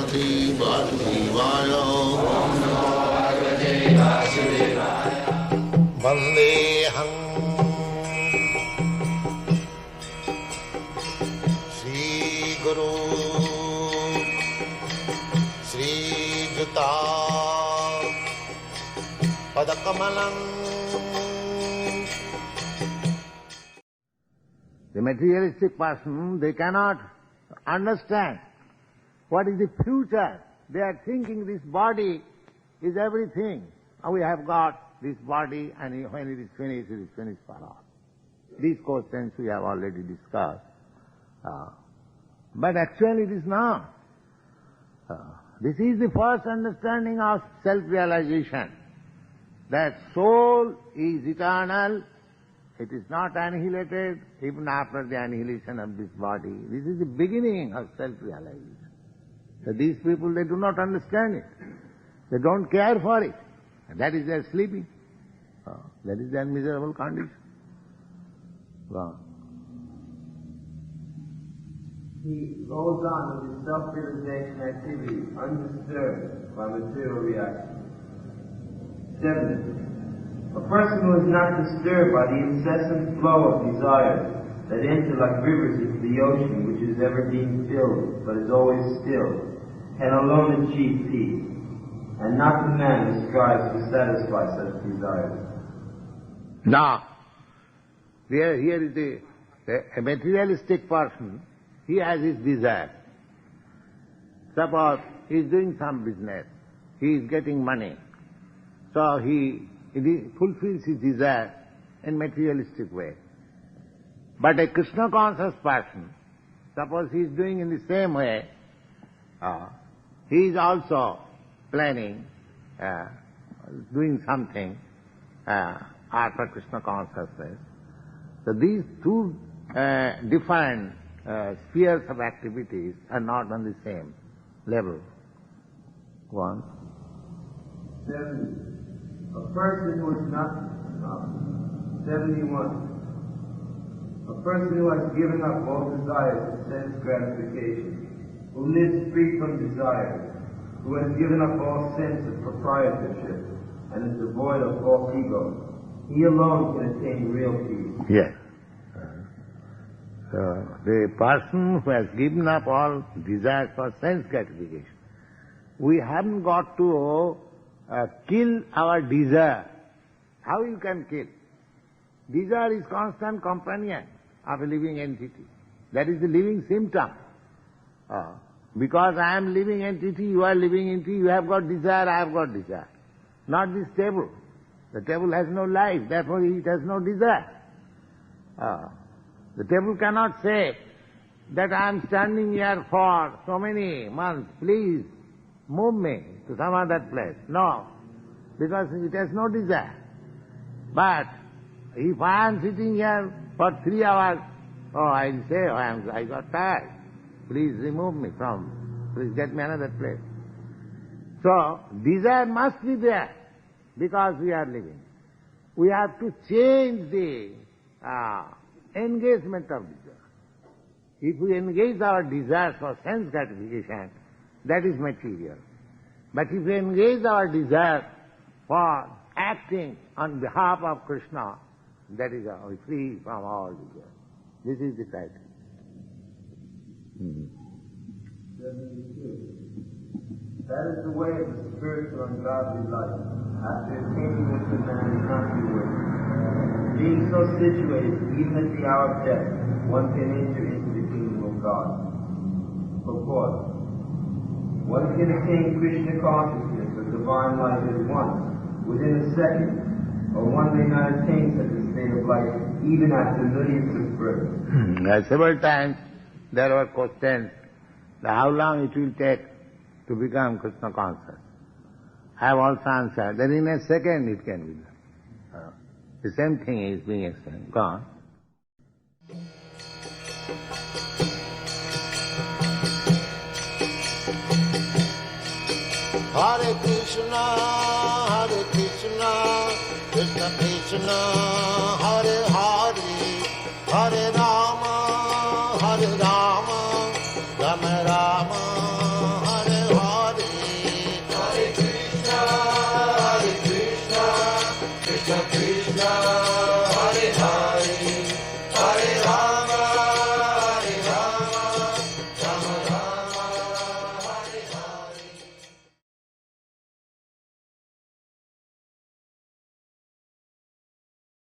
Bhagavate Vasudevaya. Vandeham Sri Guru Sri Juta Padakamalam. The materialistic person, they cannot understand what is the future. They are thinking this body is everything. We have got this body, and when it is finished for all. These questions we have already discussed. But actually it is not. This is the first understanding of self-realization, that soul is eternal. It is not annihilated even after the annihilation of this body. This is the beginning of self-realization. So these people, they do not understand it. They don't care for it. And that is their sleeping. That is their miserable condition. He goes on with his self-realization activity undisturbed by material reaction. 7. A person who is not disturbed by the incessant flow of desires that enter like rivers into the ocean, which is ever being filled, but is always still, can alone achieve peace, and not the man who strives to satisfy such desires. Now, here is a materialistic person, he has his desire. Suppose he is doing some business, he is getting money, so he fulfills his desire in materialistic way. But a Krishna conscious person, suppose he is doing in the same way, he is also planning, doing something after Krishna consciousness. So these two different spheres of activities are not on the same level. Go on. 7. A person who is not 71. A person who has given up all desires for sense gratification, who lives free from desire, who has given up all sense of proprietorship, and is devoid of false ego, he alone can attain real peace. Yes. So the person who has given up all desires for sense gratification, we haven't got to kill our desire. How you can kill? Desire is constant companion of a living entity. That is the living symptom. Because I am living entity, you are living entity, you have got desire, I have got desire. Not this table. The table has no life, therefore it has no desire. The table cannot say that I am standing here for so many months, please move me to some other place. No, because it has no desire. But if I am sitting here for 3 hours, I will say, I got tired. Please remove me please get me another place. So, desire must be there because we are living. We have to change the engagement of desire. If we engage our desires for sense gratification, that is material. But if we engage our desire for acting on behalf of Krishna, that is free from all desire. This is the title. 72. That is the way of the spiritual and godly life, after attaining which the man is not to work. Being so situated, even at the hour of death, one can enter into the kingdom of God. Purport. One can attain Krishna consciousness or divine life at once, within a second, or one may not attain such a state of life even after millions of births. Several times there were questions how long it will take to become Krishna conscious. I have also answered that in a second it can be done. The same thing is being explained. Go on. Hare Krishna, Krishna Krishna, Hare Hare, Hare Rama, Rama Rama.